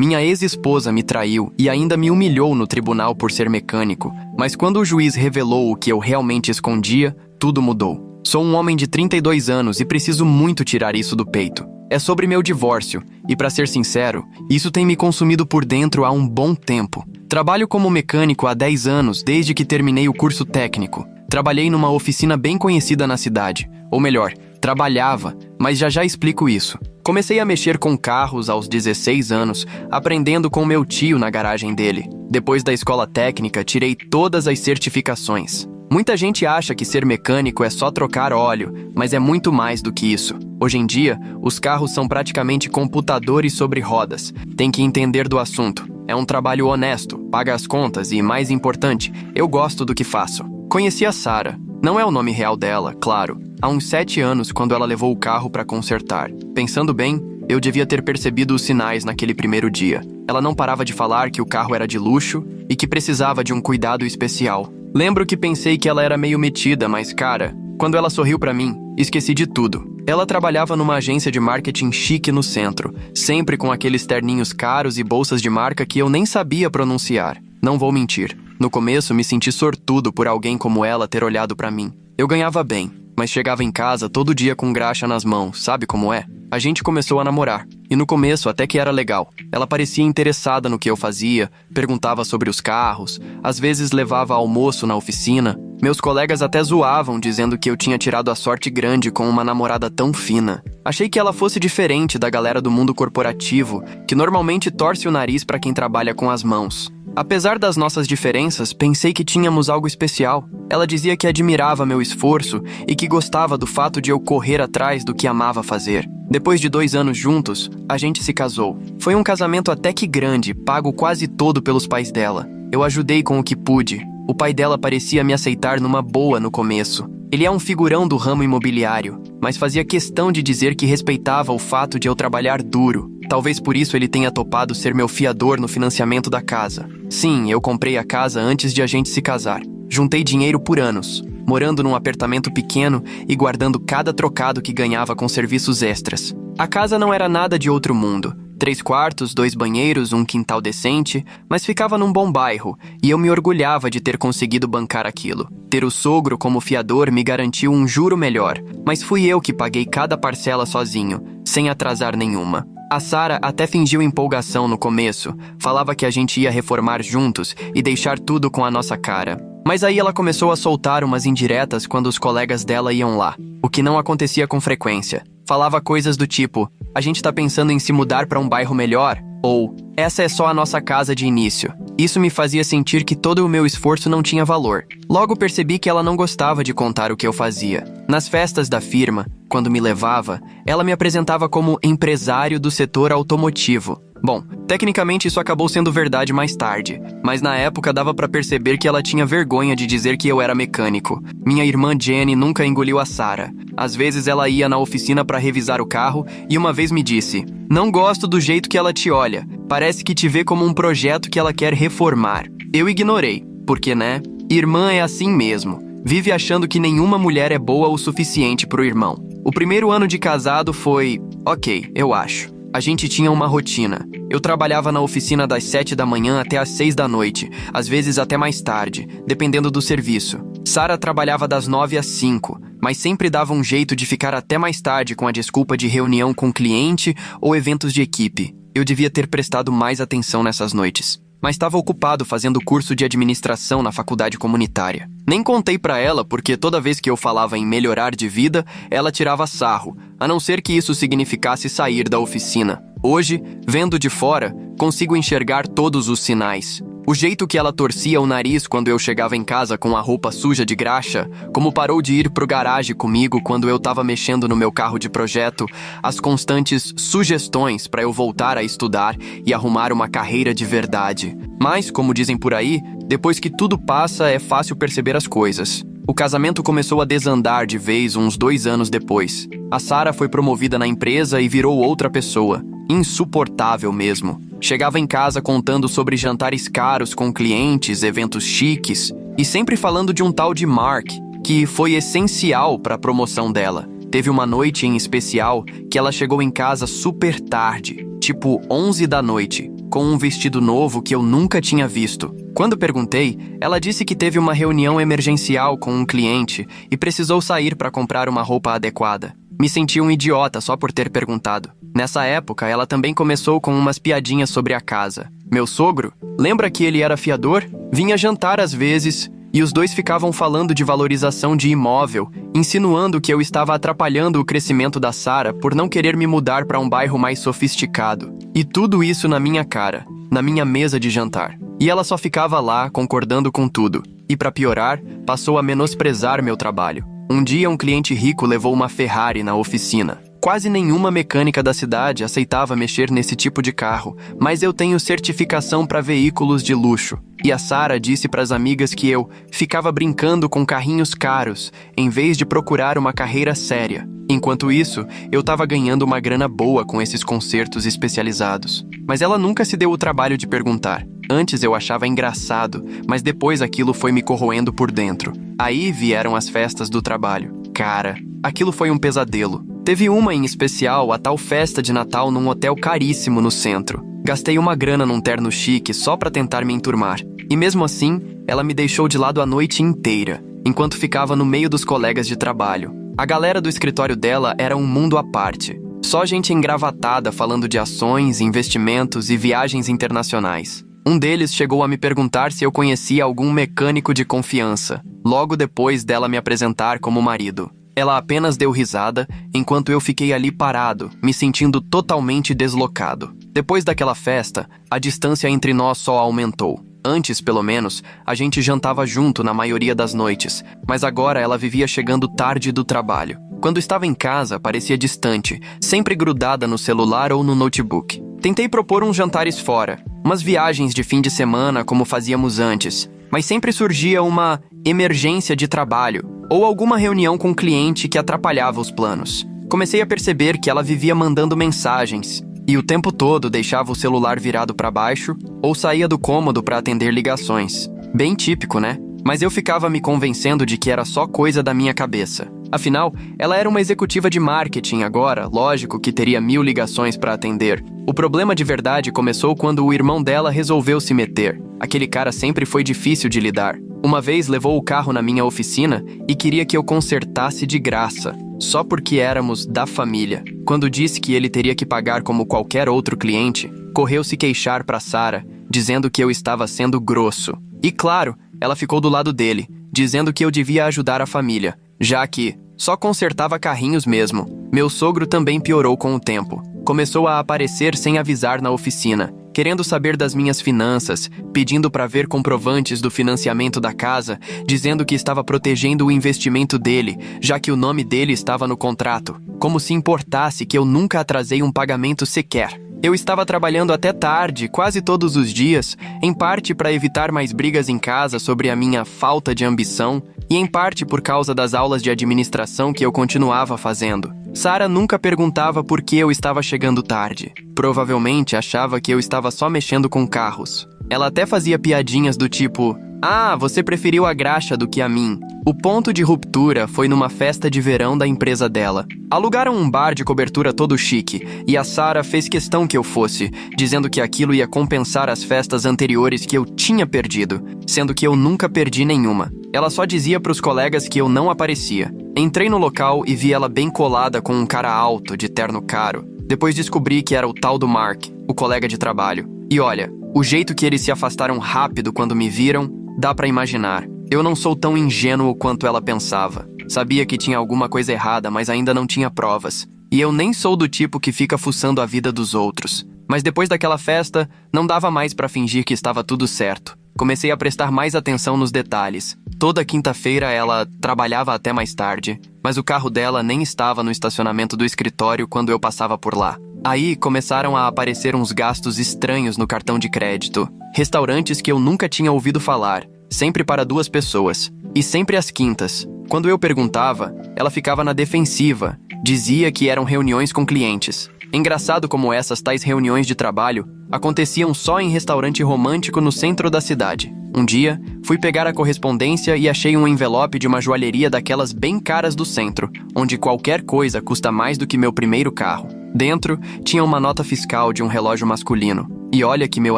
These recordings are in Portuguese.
Minha ex-esposa me traiu e ainda me humilhou no tribunal por ser mecânico, mas quando o juiz revelou o que eu realmente escondia, tudo mudou. Sou um homem de 32 anos e preciso muito tirar isso do peito. É sobre meu divórcio, e para ser sincero, isso tem me consumido por dentro há um bom tempo. Trabalho como mecânico há 10 anos, desde que terminei o curso técnico. Trabalhei numa oficina bem conhecida na cidade. Ou melhor, trabalhava, mas já explico isso. Comecei a mexer com carros aos 16 anos, aprendendo com meu tio na garagem dele. Depois da escola técnica, tirei todas as certificações. Muita gente acha que ser mecânico é só trocar óleo, mas é muito mais do que isso. Hoje em dia, os carros são praticamente computadores sobre rodas. Tem que entender do assunto. É um trabalho honesto, paga as contas e, mais importante, eu gosto do que faço. Conheci a Sara. Não é o nome real dela, claro. Há uns 7 anos, quando ela levou o carro para consertar. Pensando bem, eu devia ter percebido os sinais naquele primeiro dia. Ela não parava de falar que o carro era de luxo e que precisava de um cuidado especial. Lembro que pensei que ela era meio metida, mas cara, quando ela sorriu pra mim, esqueci de tudo. Ela trabalhava numa agência de marketing chique no centro, sempre com aqueles terninhos caros e bolsas de marca que eu nem sabia pronunciar. Não vou mentir, no começo me senti sortudo por alguém como ela ter olhado pra mim. Eu ganhava bem, mas chegava em casa todo dia com graxa nas mãos, sabe como é? A gente começou a namorar, e no começo até que era legal. Ela parecia interessada no que eu fazia, perguntava sobre os carros, às vezes levava almoço na oficina. Meus colegas até zoavam, dizendo que eu tinha tirado a sorte grande com uma namorada tão fina. Achei que ela fosse diferente da galera do mundo corporativo, que normalmente torce o nariz para quem trabalha com as mãos. Apesar das nossas diferenças, pensei que tínhamos algo especial. Ela dizia que admirava meu esforço e que gostava do fato de eu correr atrás do que amava fazer. Depois de 2 anos juntos, a gente se casou. Foi um casamento até que grande, pago quase todo pelos pais dela. Eu ajudei com o que pude. O pai dela parecia me aceitar numa boa no começo. Ele é um figurão do ramo imobiliário, mas fazia questão de dizer que respeitava o fato de eu trabalhar duro. Talvez por isso ele tenha topado ser meu fiador no financiamento da casa. Sim, eu comprei a casa antes de a gente se casar. Juntei dinheiro por anos, morando num apartamento pequeno e guardando cada trocado que ganhava com serviços extras. A casa não era nada de outro mundo. 3 quartos, 2 banheiros, um quintal decente, mas ficava num bom bairro, e eu me orgulhava de ter conseguido bancar aquilo. Ter o sogro como fiador me garantiu um juro melhor, mas fui eu que paguei cada parcela sozinho, sem atrasar nenhuma. A Sara até fingiu empolgação no começo, falava que a gente ia reformar juntos e deixar tudo com a nossa cara. Mas aí ela começou a soltar umas indiretas quando os colegas dela iam lá, o que não acontecia com frequência. Falava coisas do tipo, a gente tá pensando em se mudar para um bairro melhor, ou essa é só a nossa casa de início. Isso me fazia sentir que todo o meu esforço não tinha valor. Logo percebi que ela não gostava de contar o que eu fazia. Nas festas da firma, quando me levava, ela me apresentava como empresário do setor automotivo. Bom, tecnicamente isso acabou sendo verdade mais tarde, mas na época dava pra perceber que ela tinha vergonha de dizer que eu era mecânico. Minha irmã Jenny nunca engoliu a Sara. Às vezes ela ia na oficina pra revisar o carro e uma vez me disse: "Não gosto do jeito que ela te olha, parece que te vê como um projeto que ela quer reformar." Eu ignorei, porque né, irmã é assim mesmo, vive achando que nenhuma mulher é boa o suficiente pro irmão. O primeiro ano de casado foi ok, eu acho. A gente tinha uma rotina. Eu trabalhava na oficina das 7 da manhã até às 6 da noite, às vezes até mais tarde, dependendo do serviço. Sara trabalhava das 9 às 5, mas sempre dava um jeito de ficar até mais tarde com a desculpa de reunião com cliente ou eventos de equipe. Eu devia ter prestado mais atenção nessas noites, mas estava ocupado fazendo curso de administração na faculdade comunitária. Nem contei pra ela porque toda vez que eu falava em melhorar de vida, ela tirava sarro, a não ser que isso significasse sair da oficina. Hoje, vendo de fora, consigo enxergar todos os sinais. O jeito que ela torcia o nariz quando eu chegava em casa com a roupa suja de graxa, como parou de ir pro garagem comigo quando eu tava mexendo no meu carro de projeto, as constantes sugestões para eu voltar a estudar e arrumar uma carreira de verdade. Mas, como dizem por aí, depois que tudo passa é fácil perceber as coisas. O casamento começou a desandar de vez uns 2 anos depois. A Sara foi promovida na empresa e virou outra pessoa. Insuportável mesmo. Chegava em casa contando sobre jantares caros com clientes, eventos chiques, e sempre falando de um tal de Mark, que foi essencial para a promoção dela. Teve uma noite em especial que ela chegou em casa super tarde, tipo 11 da noite. com um vestido novo que eu nunca tinha visto. Quando perguntei, ela disse que teve uma reunião emergencial com um cliente e precisou sair para comprar uma roupa adequada. Me senti um idiota só por ter perguntado. Nessa época, ela também começou com umas piadinhas sobre a casa. Meu sogro, lembra que ele era fiador? Vinha jantar às vezes, e os dois ficavam falando de valorização de imóvel, insinuando que eu estava atrapalhando o crescimento da Sara por não querer me mudar para um bairro mais sofisticado. E tudo isso na minha cara, na minha mesa de jantar. E ela só ficava lá, concordando com tudo. E para piorar, passou a menosprezar meu trabalho. Um dia, um cliente rico levou uma Ferrari na oficina. Quase nenhuma mecânica da cidade aceitava mexer nesse tipo de carro, mas eu tenho certificação para veículos de luxo. E a Sara disse para as amigas que eu ficava brincando com carrinhos caros, em vez de procurar uma carreira séria. Enquanto isso, eu estava ganhando uma grana boa com esses concertos especializados. Mas ela nunca se deu o trabalho de perguntar. Antes eu achava engraçado, mas depois aquilo foi me corroendo por dentro. Aí vieram as festas do trabalho. Cara, aquilo foi um pesadelo. Teve uma em especial, a tal festa de Natal num hotel caríssimo no centro. Gastei uma grana num terno chique só pra tentar me enturmar. E mesmo assim, ela me deixou de lado a noite inteira, enquanto ficava no meio dos colegas de trabalho. A galera do escritório dela era um mundo à parte. Só gente engravatada falando de ações, investimentos e viagens internacionais. Um deles chegou a me perguntar se eu conhecia algum mecânico de confiança, logo depois dela me apresentar como marido. Ela apenas deu risada, enquanto eu fiquei ali parado, me sentindo totalmente deslocado. Depois daquela festa, a distância entre nós só aumentou. Antes, pelo menos, a gente jantava junto na maioria das noites, mas agora ela vivia chegando tarde do trabalho. Quando estava em casa, parecia distante, sempre grudada no celular ou no notebook. Tentei propor uns jantares fora, umas viagens de fim de semana como fazíamos antes, mas sempre surgia uma emergência de trabalho ou alguma reunião com um cliente que atrapalhava os planos. Comecei a perceber que ela vivia mandando mensagens e o tempo todo deixava o celular virado para baixo ou saía do cômodo para atender ligações. Bem típico, né? Mas eu ficava me convencendo de que era só coisa da minha cabeça. Afinal, ela era uma executiva de marketing agora, lógico que teria 1000 ligações para atender. O problema de verdade começou quando o irmão dela resolveu se meter. Aquele cara sempre foi difícil de lidar. Uma vez levou o carro na minha oficina e queria que eu consertasse de graça, só porque éramos da família. Quando disse que ele teria que pagar como qualquer outro cliente, correu se queixar para Sara, dizendo que eu estava sendo grosso. E claro, ela ficou do lado dele, dizendo que eu devia ajudar a família, já que só consertava carrinhos mesmo. Meu sogro também piorou com o tempo. Começou a aparecer sem avisar na oficina, querendo saber das minhas finanças, pedindo para ver comprovantes do financiamento da casa, dizendo que estava protegendo o investimento dele, já que o nome dele estava no contrato. Como se importasse que eu nunca atrasei um pagamento sequer. Eu estava trabalhando até tarde, quase todos os dias, em parte para evitar mais brigas em casa sobre a minha falta de ambição e em parte por causa das aulas de administração que eu continuava fazendo. Sara nunca perguntava por que eu estava chegando tarde. Provavelmente achava que eu estava só mexendo com carros. Ela até fazia piadinhas do tipo: "Ah, você preferiu a graxa do que a mim." O ponto de ruptura foi numa festa de verão da empresa dela. Alugaram um bar de cobertura todo chique, e a Sara fez questão que eu fosse, dizendo que aquilo ia compensar as festas anteriores que eu tinha perdido, sendo que eu nunca perdi nenhuma. Ela só dizia pros colegas que eu não aparecia. Entrei no local e vi ela bem colada com um cara alto, de terno caro. Depois descobri que era o tal do Mark, o colega de trabalho. E olha, o jeito que eles se afastaram rápido quando me viram, dá pra imaginar. Eu não sou tão ingênuo quanto ela pensava. Sabia que tinha alguma coisa errada, mas ainda não tinha provas. E eu nem sou do tipo que fica fuçando a vida dos outros. Mas depois daquela festa, não dava mais pra fingir que estava tudo certo. Comecei a prestar mais atenção nos detalhes. Toda quinta-feira ela trabalhava até mais tarde, mas o carro dela nem estava no estacionamento do escritório quando eu passava por lá. Aí começaram a aparecer uns gastos estranhos no cartão de crédito. Restaurantes que eu nunca tinha ouvido falar, sempre para 2 pessoas, e sempre às quintas. Quando eu perguntava, ela ficava na defensiva, dizia que eram reuniões com clientes. Engraçado como essas tais reuniões de trabalho aconteciam só em restaurante romântico no centro da cidade. Um dia, fui pegar a correspondência e achei um envelope de uma joalheria daquelas bem caras do centro, onde qualquer coisa custa mais do que meu primeiro carro. Dentro, tinha uma nota fiscal de um relógio masculino. E olha que meu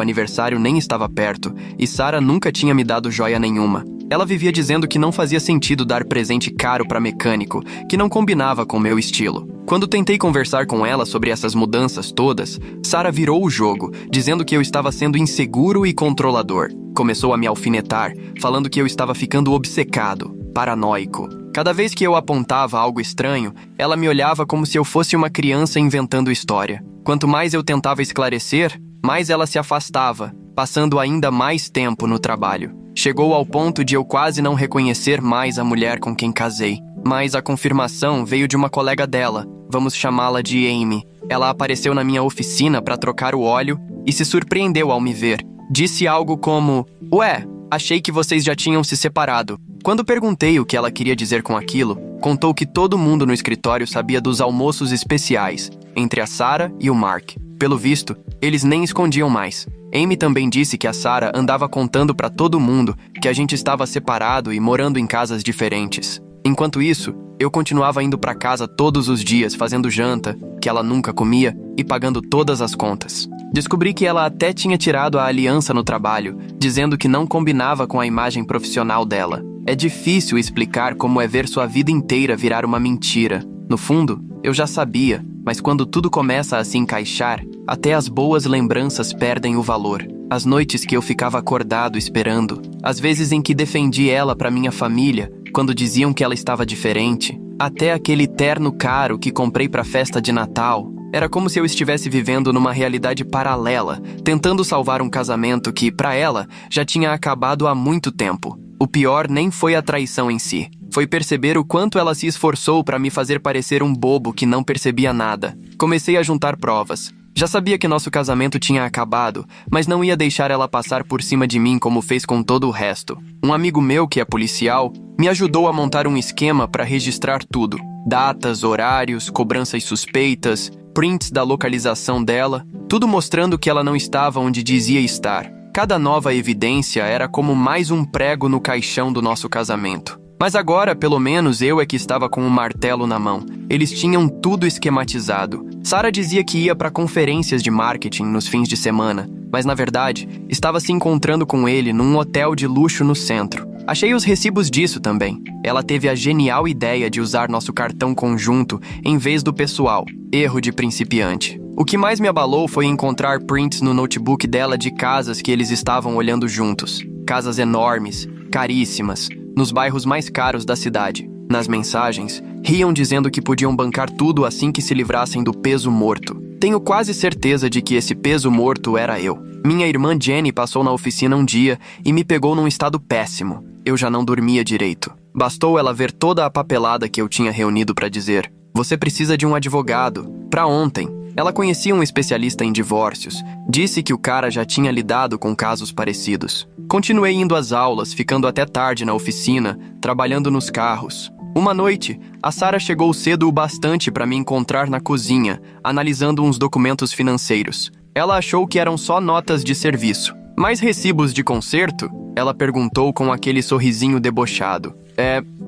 aniversário nem estava perto, e Sarah nunca tinha me dado joia nenhuma. Ela vivia dizendo que não fazia sentido dar presente caro para mecânico, que não combinava com meu estilo. Quando tentei conversar com ela sobre essas mudanças todas, Sarah virou o jogo, dizendo que eu estava sendo inseguro e controlador. Começou a me alfinetar, falando que eu estava ficando obcecado, paranoico. Cada vez que eu apontava algo estranho, ela me olhava como se eu fosse uma criança inventando história. Quanto mais eu tentava esclarecer, mais ela se afastava, passando ainda mais tempo no trabalho. Chegou ao ponto de eu quase não reconhecer mais a mulher com quem casei. Mas a confirmação veio de uma colega dela, vamos chamá-la de Amy. Ela apareceu na minha oficina para trocar o óleo e se surpreendeu ao me ver. Disse algo como: "Ué, achei que vocês já tinham se separado." Quando perguntei o que ela queria dizer com aquilo, contou que todo mundo no escritório sabia dos almoços especiais entre a Sarah e o Mark. Pelo visto, eles nem escondiam mais. Amy também disse que a Sarah andava contando para todo mundo que a gente estava separado e morando em casas diferentes. Enquanto isso, eu continuava indo para casa todos os dias fazendo janta, que ela nunca comia, e pagando todas as contas. Descobri que ela até tinha tirado a aliança no trabalho, dizendo que não combinava com a imagem profissional dela. É difícil explicar como é ver sua vida inteira virar uma mentira. No fundo, eu já sabia, mas quando tudo começa a se encaixar, até as boas lembranças perdem o valor. As noites que eu ficava acordado esperando, as vezes em que defendi ela para minha família, quando diziam que ela estava diferente, até aquele terno caro que comprei para a festa de Natal. Era como se eu estivesse vivendo numa realidade paralela, tentando salvar um casamento que, para ela, já tinha acabado há muito tempo. O pior nem foi a traição em si. Foi perceber o quanto ela se esforçou para me fazer parecer um bobo que não percebia nada. Comecei a juntar provas. Já sabia que nosso casamento tinha acabado, mas não ia deixar ela passar por cima de mim como fez com todo o resto. Um amigo meu, que é policial, me ajudou a montar um esquema para registrar tudo. Datas, horários, cobranças suspeitas, prints da localização dela, tudo mostrando que ela não estava onde dizia estar. Cada nova evidência era como mais um prego no caixão do nosso casamento. Mas agora, pelo menos, eu é que estava com um martelo na mão. Eles tinham tudo esquematizado. Sarah dizia que ia para conferências de marketing nos fins de semana, mas na verdade, estava se encontrando com ele num hotel de luxo no centro. Achei os recibos disso também. Ela teve a genial ideia de usar nosso cartão conjunto em vez do pessoal. Erro de principiante. O que mais me abalou foi encontrar prints no notebook dela de casas que eles estavam olhando juntos. Casas enormes, caríssimas, nos bairros mais caros da cidade. Nas mensagens, riam dizendo que podiam bancar tudo assim que se livrassem do peso morto. Tenho quase certeza de que esse peso morto era eu. Minha irmã Jenny passou na oficina um dia e me pegou num estado péssimo. Eu já não dormia direito. Bastou ela ver toda a papelada que eu tinha reunido para dizer: "Você precisa de um advogado. Para ontem." Ela conhecia um especialista em divórcios. Disse que o cara já tinha lidado com casos parecidos. Continuei indo às aulas, ficando até tarde na oficina, trabalhando nos carros. Uma noite, a Sarah chegou cedo o bastante para me encontrar na cozinha, analisando uns documentos financeiros. Ela achou que eram só notas de serviço. "Mais recibos de conserto?" Ela perguntou com aquele sorrisinho debochado.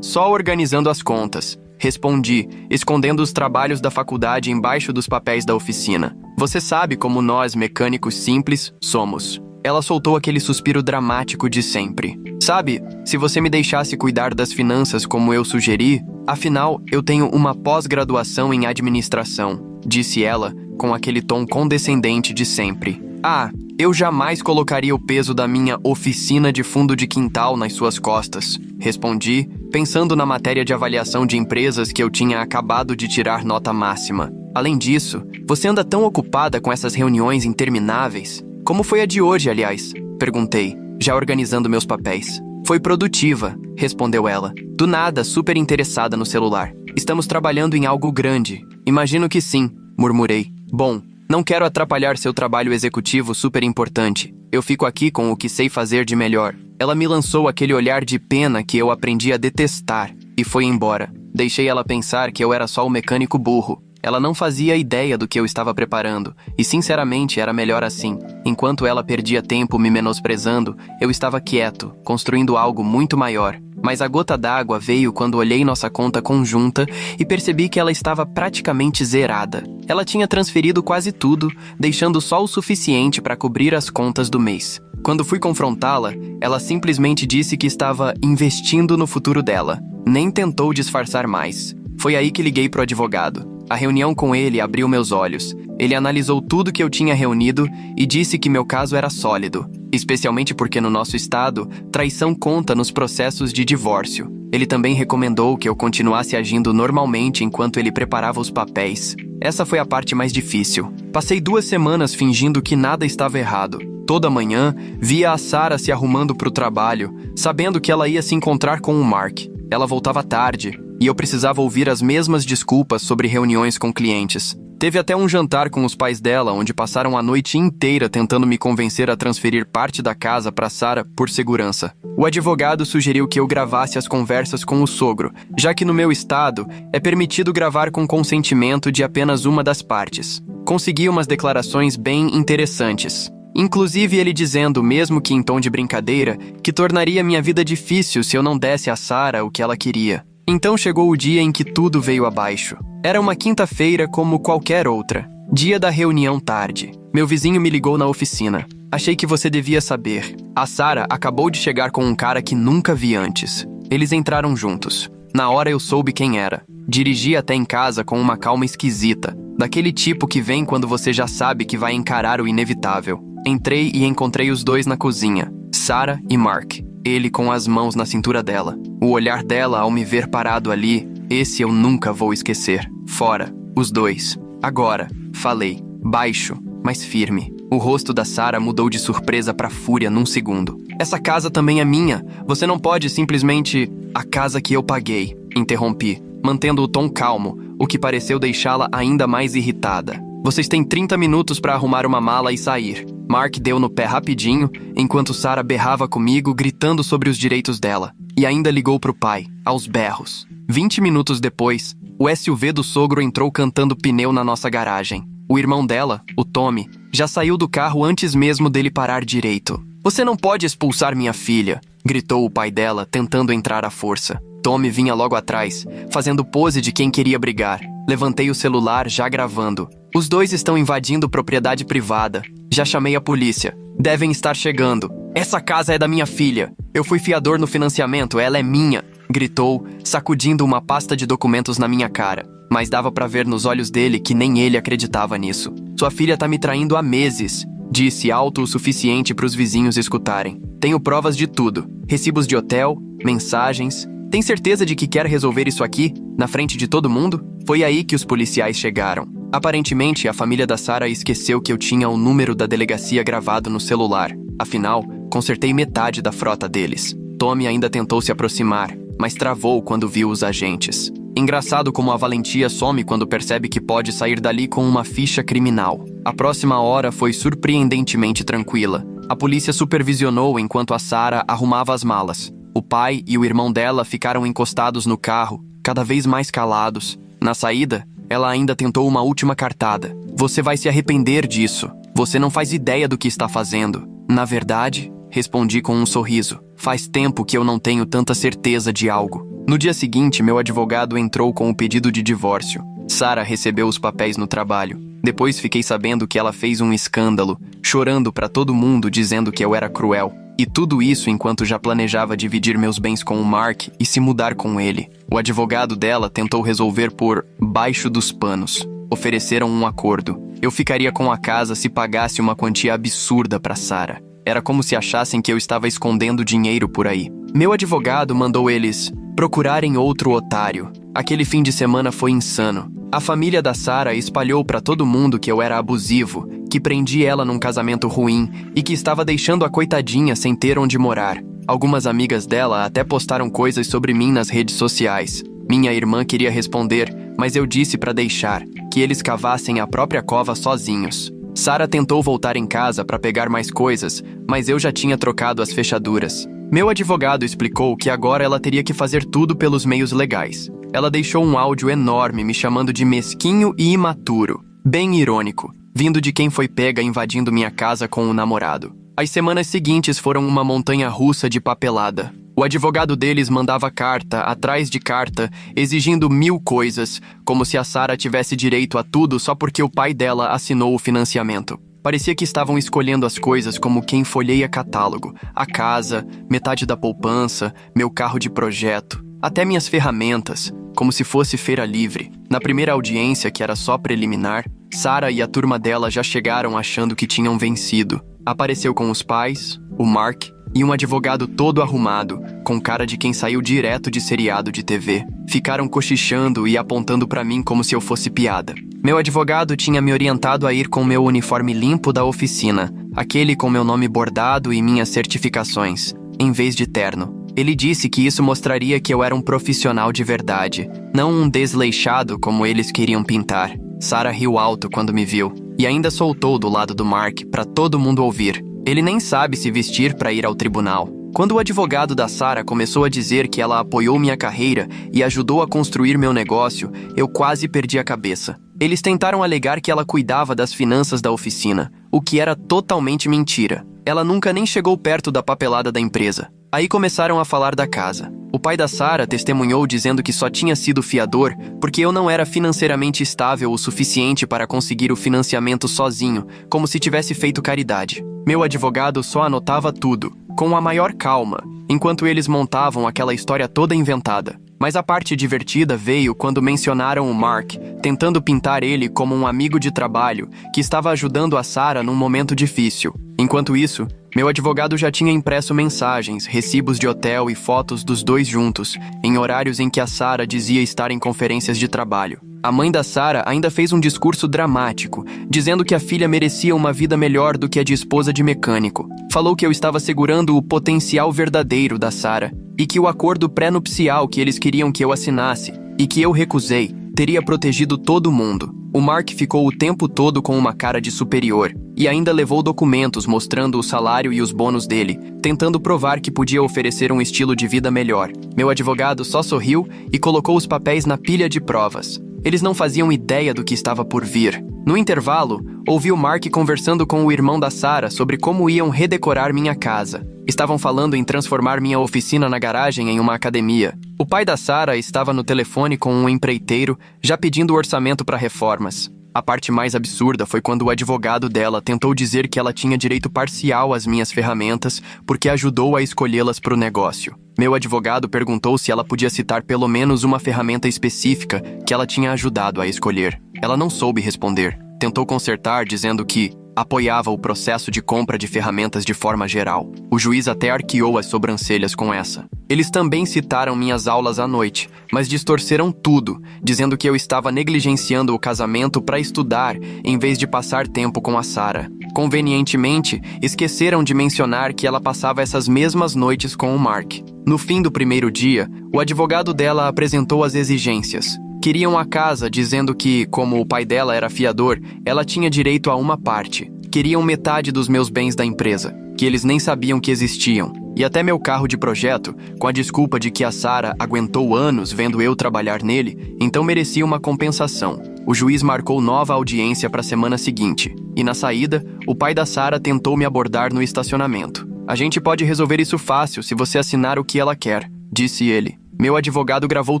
Só organizando as contas." Respondi, escondendo os trabalhos da faculdade embaixo dos papéis da oficina. "Você sabe como nós, mecânicos simples, somos." Ela soltou aquele suspiro dramático de sempre. "Sabe, se você me deixasse cuidar das finanças como eu sugeri, afinal, eu tenho uma pós-graduação em administração", disse ela, com aquele tom condescendente de sempre. "Ah, eu jamais colocaria o peso da minha oficina de fundo de quintal nas suas costas", respondi, pensando na matéria de avaliação de empresas que eu tinha acabado de tirar nota máxima. "Além disso, você anda tão ocupada com essas reuniões intermináveis." "Como foi a de hoje, aliás?" perguntei, já organizando meus papéis. "Foi produtiva", respondeu ela, do nada super interessada no celular. "Estamos trabalhando em algo grande." "Imagino que sim", murmurei. "Bom, não quero atrapalhar seu trabalho executivo super importante. Eu fico aqui com o que sei fazer de melhor." Ela me lançou aquele olhar de pena que eu aprendi a detestar e foi embora. Deixei ela pensar que eu era só o mecânico burro. Ela não fazia ideia do que eu estava preparando, e sinceramente era melhor assim. Enquanto ela perdia tempo me menosprezando, eu estava quieto, construindo algo muito maior. Mas a gota d'água veio quando olhei nossa conta conjunta e percebi que ela estava praticamente zerada. Ela tinha transferido quase tudo, deixando só o suficiente para cobrir as contas do mês. Quando fui confrontá-la, ela simplesmente disse que estava investindo no futuro dela. Nem tentou disfarçar mais. Foi aí que liguei pro advogado. A reunião com ele abriu meus olhos. Ele analisou tudo que eu tinha reunido e disse que meu caso era sólido, especialmente porque no nosso estado, traição conta nos processos de divórcio. Ele também recomendou que eu continuasse agindo normalmente enquanto ele preparava os papéis. Essa foi a parte mais difícil. Passei 2 semanas fingindo que nada estava errado. Toda manhã, via a Sarah se arrumando para o trabalho, sabendo que ela ia se encontrar com o Mark. Ela voltava tarde, e eu precisava ouvir as mesmas desculpas sobre reuniões com clientes. Teve até um jantar com os pais dela, onde passaram a noite inteira tentando me convencer a transferir parte da casa para Sarah por segurança. O advogado sugeriu que eu gravasse as conversas com o sogro, já que no meu estado é permitido gravar com consentimento de apenas uma das partes. Consegui umas declarações bem interessantes. Inclusive ele dizendo, mesmo que em tom de brincadeira, que tornaria minha vida difícil se eu não desse a Sarah o que ela queria. Então chegou o dia em que tudo veio abaixo. Era uma quinta-feira como qualquer outra. Dia da reunião tarde. Meu vizinho me ligou na oficina. Achei que você devia saber. A Sarah acabou de chegar com um cara que nunca vi antes. Eles entraram juntos. Na hora eu soube quem era. Dirigi até em casa com uma calma esquisita. Daquele tipo que vem quando você já sabe que vai encarar o inevitável. Entrei e encontrei os dois na cozinha. Sarah e Mark. Ele com as mãos na cintura dela. O olhar dela ao me ver parado ali, esse eu nunca vou esquecer. Fora, os dois. Agora, falei, baixo, mas firme. O rosto da Sarah mudou de surpresa para fúria num segundo. Essa casa também é minha. Você não pode simplesmente... A casa que eu paguei, interrompi, mantendo o tom calmo, o que pareceu deixá-la ainda mais irritada. Vocês têm 30 minutos para arrumar uma mala e sair. Mark deu no pé rapidinho, enquanto Sarah berrava comigo, gritando sobre os direitos dela. E ainda ligou pro pai, aos berros. 20 minutos depois, o SUV do sogro entrou cantando pneu na nossa garagem. O irmão dela, o Tommy, já saiu do carro antes mesmo dele parar direito. Você não pode expulsar minha filha, gritou o pai dela, tentando entrar à força. Tommy vinha logo atrás, fazendo pose de quem queria brigar. Levantei o celular, já gravando. Os dois estão invadindo propriedade privada. Já chamei a polícia. Devem estar chegando. Essa casa é da minha filha. Eu fui fiador no financiamento, ela é minha, gritou, sacudindo uma pasta de documentos na minha cara. Mas dava pra ver nos olhos dele que nem ele acreditava nisso. Sua filha tá me traindo há meses, disse alto o suficiente para os vizinhos escutarem. Tenho provas de tudo. Recibos de hotel, mensagens. Tem certeza de que quer resolver isso aqui, na frente de todo mundo? Foi aí que os policiais chegaram. Aparentemente, a família da Sarah esqueceu que eu tinha o número da delegacia gravado no celular. Afinal, consertei metade da frota deles. Tommy ainda tentou se aproximar, mas travou quando viu os agentes. Engraçado como a valentia some quando percebe que pode sair dali com uma ficha criminal. A próxima hora foi surpreendentemente tranquila. A polícia supervisionou enquanto a Sarah arrumava as malas. O pai e o irmão dela ficaram encostados no carro, cada vez mais calados. Na saída, ela ainda tentou uma última cartada. Você vai se arrepender disso. Você não faz ideia do que está fazendo. Na verdade, respondi com um sorriso. Faz tempo que eu não tenho tanta certeza de algo. No dia seguinte, meu advogado entrou com o pedido de divórcio. Sarah recebeu os papéis no trabalho. Depois fiquei sabendo que ela fez um escândalo, chorando para todo mundo dizendo que eu era cruel. E tudo isso enquanto já planejava dividir meus bens com o Mark e se mudar com ele. O advogado dela tentou resolver por baixo dos panos. Ofereceram um acordo. Eu ficaria com a casa se pagasse uma quantia absurda para Sarah. Era como se achassem que eu estava escondendo dinheiro por aí. Meu advogado mandou eles procurarem outro otário. Aquele fim de semana foi insano. A família da Sarah espalhou para todo mundo que eu era abusivo, que prendi ela num casamento ruim e que estava deixando a coitadinha sem ter onde morar. Algumas amigas dela até postaram coisas sobre mim nas redes sociais. Minha irmã queria responder, mas eu disse para deixar, que eles cavassem a própria cova sozinhos. Sarah tentou voltar em casa para pegar mais coisas, mas eu já tinha trocado as fechaduras. Meu advogado explicou que agora ela teria que fazer tudo pelos meios legais. Ela deixou um áudio enorme me chamando de mesquinho e imaturo, bem irônico, vindo de quem foi pega invadindo minha casa com o namorado. As semanas seguintes foram uma montanha-russa de papelada. O advogado deles mandava carta atrás de carta, exigindo 1000 coisas, como se a Sarah tivesse direito a tudo só porque o pai dela assinou o financiamento. Parecia que estavam escolhendo as coisas como quem folheia catálogo. A casa, metade da poupança, meu carro de projeto, até minhas ferramentas, como se fosse feira livre. Na primeira audiência, que era só preliminar, Sarah e a turma dela já chegaram achando que tinham vencido. Apareceu com os pais, o Mark e um advogado todo arrumado, com cara de quem saiu direto de seriado de TV. Ficaram cochichando e apontando pra mim como se eu fosse piada. Meu advogado tinha me orientado a ir com meu uniforme limpo da oficina, aquele com meu nome bordado e minhas certificações, em vez de terno. Ele disse que isso mostraria que eu era um profissional de verdade, não um desleixado como eles queriam pintar. Sarah riu alto quando me viu, e ainda soltou do lado do Mark para todo mundo ouvir. Ele nem sabe se vestir para ir ao tribunal. Quando o advogado da Sarah começou a dizer que ela apoiou minha carreira e ajudou a construir meu negócio, eu quase perdi a cabeça. Eles tentaram alegar que ela cuidava das finanças da oficina, o que era totalmente mentira. Ela nunca nem chegou perto da papelada da empresa. Aí começaram a falar da casa. O pai da Sarah testemunhou dizendo que só tinha sido fiador porque eu não era financeiramente estável o suficiente para conseguir o financiamento sozinho, como se tivesse feito caridade. Meu advogado só anotava tudo, com a maior calma, enquanto eles montavam aquela história toda inventada. Mas a parte divertida veio quando mencionaram o Mark, tentando pintar ele como um amigo de trabalho que estava ajudando a Sarah num momento difícil. Enquanto isso, meu advogado já tinha impresso mensagens, recibos de hotel e fotos dos dois juntos, em horários em que a Sarah dizia estar em conferências de trabalho. A mãe da Sarah ainda fez um discurso dramático, dizendo que a filha merecia uma vida melhor do que a de esposa de mecânico. Falou que eu estava segurando o potencial verdadeiro da Sarah e que o acordo pré-nupcial que eles queriam que eu assinasse e que eu recusei teria protegido todo mundo. O Mark ficou o tempo todo com uma cara de superior e ainda levou documentos mostrando o salário e os bônus dele, tentando provar que podia oferecer um estilo de vida melhor. Meu advogado só sorriu e colocou os papéis na pilha de provas. Eles não faziam ideia do que estava por vir. No intervalo, ouvi o Mark conversando com o irmão da Sarah sobre como iam redecorar minha casa. Estavam falando em transformar minha oficina na garagem em uma academia. O pai da Sarah estava no telefone com um empreiteiro, já pedindo orçamento para reformas. A parte mais absurda foi quando o advogado dela tentou dizer que ela tinha direito parcial às minhas ferramentas porque ajudou a escolhê-las para o negócio. Meu advogado perguntou se ela podia citar pelo menos uma ferramenta específica que ela tinha ajudado a escolher. Ela não soube responder. Tentou consertar dizendo que apoiava o processo de compra de ferramentas de forma geral. O juiz até arqueou as sobrancelhas com essa. Eles também citaram minhas aulas à noite, mas distorceram tudo, dizendo que eu estava negligenciando o casamento para estudar em vez de passar tempo com a Sarah. Convenientemente, esqueceram de mencionar que ela passava essas mesmas noites com o Mark. No fim do primeiro dia, o advogado dela apresentou as exigências. Queriam a casa, dizendo que, como o pai dela era fiador, ela tinha direito a uma parte. Queriam metade dos meus bens da empresa, que eles nem sabiam que existiam. E até meu carro de projeto, com a desculpa de que a Sarah aguentou anos vendo eu trabalhar nele, então merecia uma compensação. O juiz marcou nova audiência para a semana seguinte. E na saída, o pai da Sarah tentou me abordar no estacionamento. "A gente pode resolver isso fácil se você assinar o que ela quer", disse ele. Meu advogado gravou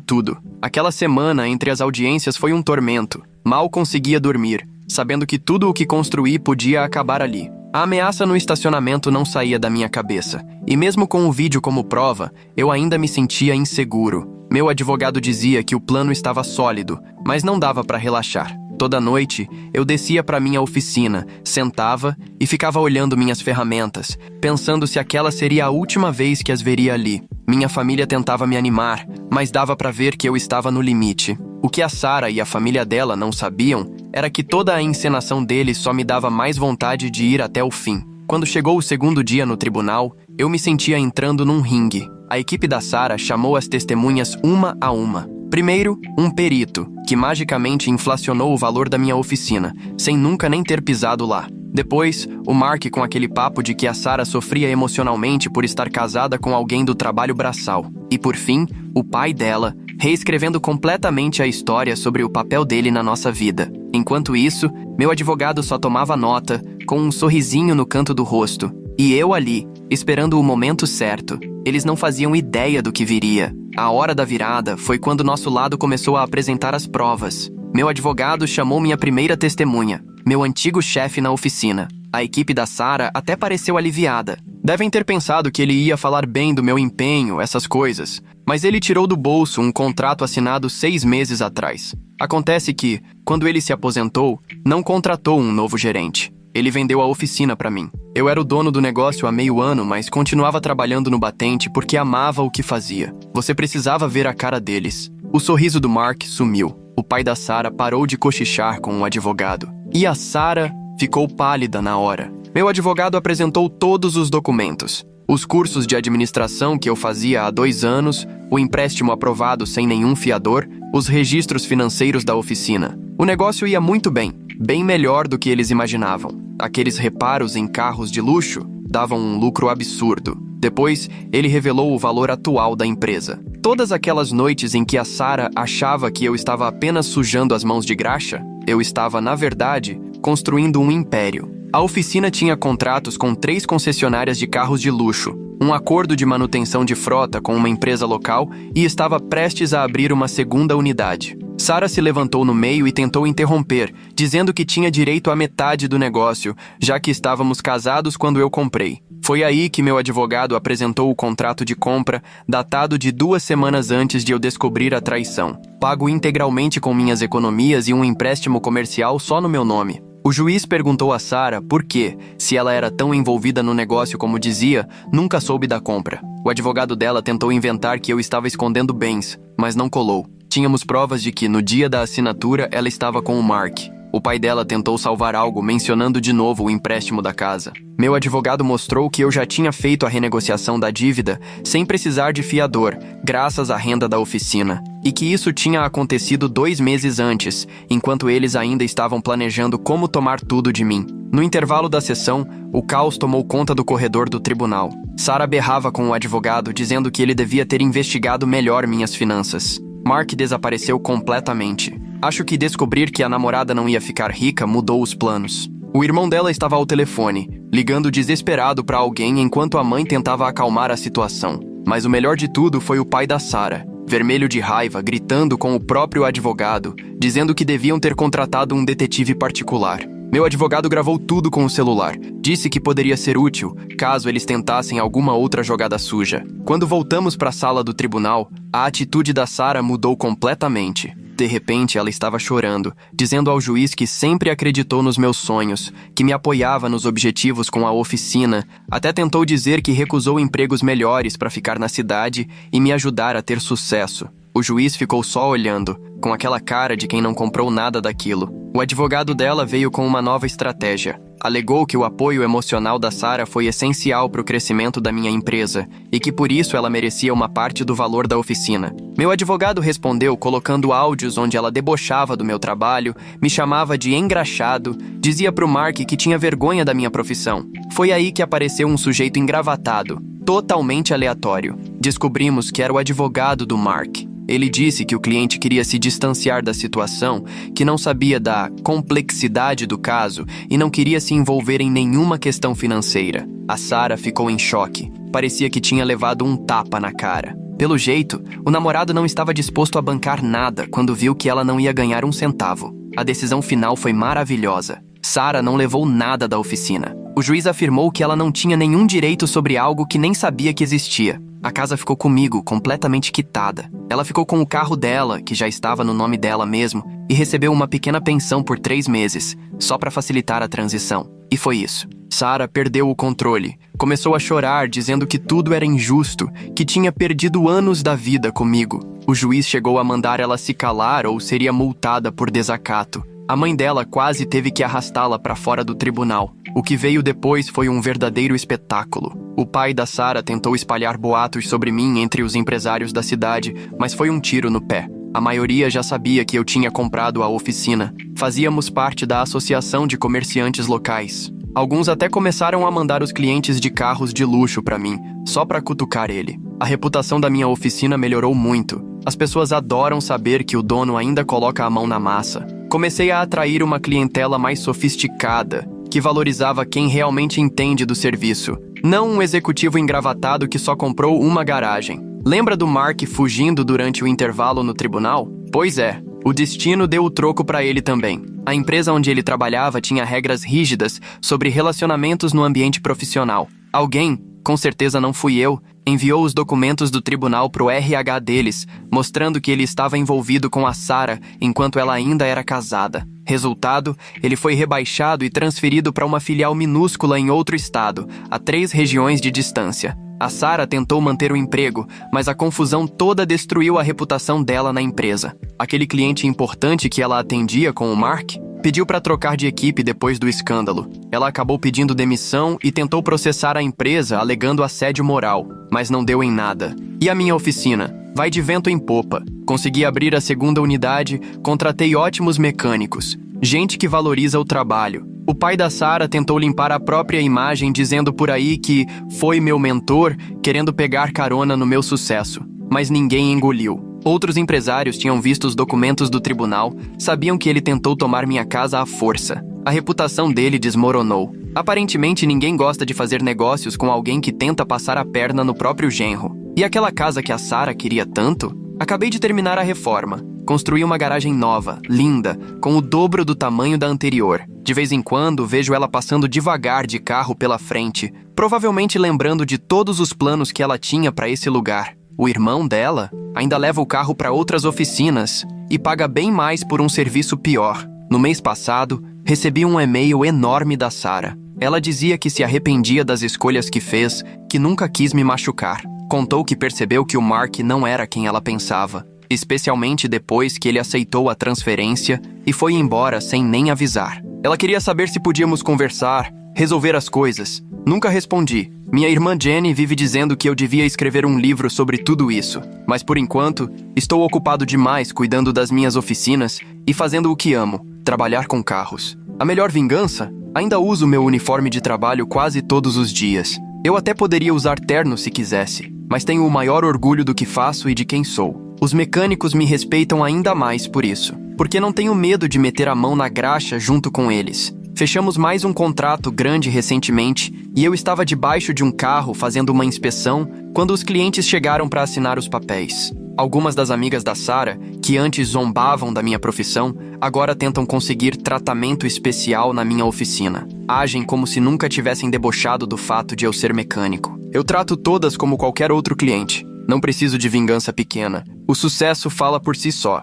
tudo. Aquela semana entre as audiências foi um tormento. Mal conseguia dormir, sabendo que tudo o que construí podia acabar ali. A ameaça no estacionamento não saía da minha cabeça. E mesmo com o vídeo como prova, eu ainda me sentia inseguro. Meu advogado dizia que o plano estava sólido, mas não dava para relaxar. Toda noite, eu descia para minha oficina, sentava e ficava olhando minhas ferramentas, pensando se aquela seria a última vez que as veria ali. Minha família tentava me animar, mas dava para ver que eu estava no limite. O que a Sarah e a família dela não sabiam era que toda a encenação deles só me dava mais vontade de ir até o fim. Quando chegou o segundo dia no tribunal, eu me sentia entrando num ringue. A equipe da Sarah chamou as testemunhas uma a uma. Primeiro, um perito, que magicamente inflacionou o valor da minha oficina, sem nunca nem ter pisado lá. Depois, o Mark com aquele papo de que a Sarah sofria emocionalmente por estar casada com alguém do trabalho braçal. E por fim, o pai dela, reescrevendo completamente a história sobre o papel dele na nossa vida. Enquanto isso, meu advogado só tomava nota, com um sorrisinho no canto do rosto. E eu ali, esperando o momento certo. Eles não faziam ideia do que viria. A hora da virada foi quando nosso lado começou a apresentar as provas. Meu advogado chamou minha primeira testemunha, meu antigo chefe na oficina. A equipe da Sarah até pareceu aliviada. Devem ter pensado que ele ia falar bem do meu empenho, essas coisas. Mas ele tirou do bolso um contrato assinado 6 meses atrás. Acontece que, quando ele se aposentou, não contratou um novo gerente. Ele vendeu a oficina para mim. Eu era o dono do negócio há meio ano, mas continuava trabalhando no batente porque amava o que fazia. Você precisava ver a cara deles. O sorriso do Mark sumiu. O pai da Sarah parou de cochichar com o advogado. E a Sarah ficou pálida na hora. Meu advogado apresentou todos os documentos. Os cursos de administração que eu fazia há 2 anos, o empréstimo aprovado sem nenhum fiador, os registros financeiros da oficina. O negócio ia muito bem, bem melhor do que eles imaginavam. Aqueles reparos em carros de luxo davam um lucro absurdo. Depois, ele revelou o valor atual da empresa. Todas aquelas noites em que a Sarah achava que eu estava apenas sujando as mãos de graxa, eu estava, na verdade, construindo um império. A oficina tinha contratos com 3 concessionárias de carros de luxo, um acordo de manutenção de frota com uma empresa local e estava prestes a abrir uma segunda unidade. Sarah se levantou no meio e tentou interromper, dizendo que tinha direito à metade do negócio, já que estávamos casados quando eu comprei. Foi aí que meu advogado apresentou o contrato de compra, datado de 2 semanas antes de eu descobrir a traição, pago integralmente com minhas economias e um empréstimo comercial só no meu nome. O juiz perguntou a Sarah por que, se ela era tão envolvida no negócio como dizia, nunca soube da compra. O advogado dela tentou inventar que eu estava escondendo bens, mas não colou. Tínhamos provas de que, no dia da assinatura, ela estava com o Mark. O pai dela tentou salvar algo, mencionando de novo o empréstimo da casa. Meu advogado mostrou que eu já tinha feito a renegociação da dívida sem precisar de fiador, graças à renda da oficina, e que isso tinha acontecido 2 meses antes, enquanto eles ainda estavam planejando como tomar tudo de mim. No intervalo da sessão, o caos tomou conta do corredor do tribunal. Sarah berrava com o advogado, dizendo que ele devia ter investigado melhor minhas finanças. Mark desapareceu completamente. Acho que descobrir que a namorada não ia ficar rica mudou os planos. O irmão dela estava ao telefone, ligando desesperado para alguém enquanto a mãe tentava acalmar a situação. Mas o melhor de tudo foi o pai da Sarah, vermelho de raiva, gritando com o próprio advogado, dizendo que deviam ter contratado um detetive particular. Meu advogado gravou tudo com o celular. Disse que poderia ser útil, caso eles tentassem alguma outra jogada suja. Quando voltamos para a sala do tribunal, a atitude da Sarah mudou completamente. De repente, ela estava chorando, dizendo ao juiz que sempre acreditou nos meus sonhos, que me apoiava nos objetivos com a oficina, até tentou dizer que recusou empregos melhores para ficar na cidade e me ajudar a ter sucesso. O juiz ficou só olhando, com aquela cara de quem não comprou nada daquilo. O advogado dela veio com uma nova estratégia. Alegou que o apoio emocional da Sarah foi essencial para o crescimento da minha empresa e que por isso ela merecia uma parte do valor da oficina. Meu advogado respondeu colocando áudios onde ela debochava do meu trabalho, me chamava de engraxado, dizia pro Mark que tinha vergonha da minha profissão. Foi aí que apareceu um sujeito engravatado, totalmente aleatório. Descobrimos que era o advogado do Mark. Ele disse que o cliente queria se distanciar da situação, que não sabia da complexidade do caso e não queria se envolver em nenhuma questão financeira. A Sarah ficou em choque. Parecia que tinha levado um tapa na cara. Pelo jeito, o namorado não estava disposto a bancar nada quando viu que ela não ia ganhar um centavo. A decisão final foi maravilhosa. Sarah não levou nada da oficina. O juiz afirmou que ela não tinha nenhum direito sobre algo que nem sabia que existia. A casa ficou comigo, completamente quitada. Ela ficou com o carro dela, que já estava no nome dela mesmo, e recebeu uma pequena pensão por 3 meses, só para facilitar a transição. E foi isso. Sarah perdeu o controle. Começou a chorar, dizendo que tudo era injusto, que tinha perdido anos da vida comigo. O juiz chegou a mandar ela se calar ou seria multada por desacato. A mãe dela quase teve que arrastá-la para fora do tribunal. O que veio depois foi um verdadeiro espetáculo. O pai da Sarah tentou espalhar boatos sobre mim entre os empresários da cidade, mas foi um tiro no pé. A maioria já sabia que eu tinha comprado a oficina. Fazíamos parte da Associação de Comerciantes Locais. Alguns até começaram a mandar os clientes de carros de luxo para mim, só para cutucar ele. A reputação da minha oficina melhorou muito. As pessoas adoram saber que o dono ainda coloca a mão na massa. Comecei a atrair uma clientela mais sofisticada, que que valorizava quem realmente entende do serviço, não um executivo engravatado que só comprou uma garagem. Lembra do Mark fugindo durante o intervalo no tribunal? Pois é, o destino deu o troco para ele também. A empresa onde ele trabalhava tinha regras rígidas sobre relacionamentos no ambiente profissional. Alguém, com certeza não fui eu, enviou os documentos do tribunal pro RH deles, mostrando que ele estava envolvido com a Sarah enquanto ela ainda era casada. Resultado, ele foi rebaixado e transferido para uma filial minúscula em outro estado, a 3 regiões de distância. A Sarah tentou manter o emprego, mas a confusão toda destruiu a reputação dela na empresa. Aquele cliente importante que ela atendia com o Mark pediu para trocar de equipe depois do escândalo. Ela acabou pedindo demissão e tentou processar a empresa alegando assédio moral, mas não deu em nada. E a minha oficina? Vai de vento em popa. Consegui abrir a 2ª unidade, contratei ótimos mecânicos, gente que valoriza o trabalho. O pai da Sarah tentou limpar a própria imagem dizendo por aí que foi meu mentor querendo pegar carona no meu sucesso, mas ninguém engoliu. Outros empresários tinham visto os documentos do tribunal, sabiam que ele tentou tomar minha casa à força. A reputação dele desmoronou. Aparentemente ninguém gosta de fazer negócios com alguém que tenta passar a perna no próprio genro. E aquela casa que a Sarah queria tanto? Acabei de terminar a reforma. Construí uma garagem nova, linda, com o dobro do tamanho da anterior. De vez em quando, vejo ela passando devagar de carro pela frente, provavelmente lembrando de todos os planos que ela tinha para esse lugar. O irmão dela ainda leva o carro para outras oficinas e paga bem mais por um serviço pior. No mês passado, recebi um e-mail enorme da Sarah. Ela dizia que se arrependia das escolhas que fez, que nunca quis me machucar. Contou que percebeu que o Mark não era quem ela pensava, especialmente depois que ele aceitou a transferência e foi embora sem nem avisar. Ela queria saber se podíamos conversar, resolver as coisas. Nunca respondi. Minha irmã Jenny vive dizendo que eu devia escrever um livro sobre tudo isso, mas por enquanto, estou ocupado demais cuidando das minhas oficinas e fazendo o que amo, trabalhar com carros. A melhor vingança? Ainda uso meu uniforme de trabalho quase todos os dias. Eu até poderia usar terno se quisesse, mas tenho o maior orgulho do que faço e de quem sou. Os mecânicos me respeitam ainda mais por isso, porque não tenho medo de meter a mão na graxa junto com eles. Fechamos mais um contrato grande recentemente e eu estava debaixo de um carro fazendo uma inspeção quando os clientes chegaram para assinar os papéis. Algumas das amigas da Sarah, que antes zombavam da minha profissão, agora tentam conseguir tratamento especial na minha oficina. Agem como se nunca tivessem debochado do fato de eu ser mecânico. Eu trato todas como qualquer outro cliente. Não preciso de vingança pequena. O sucesso fala por si só.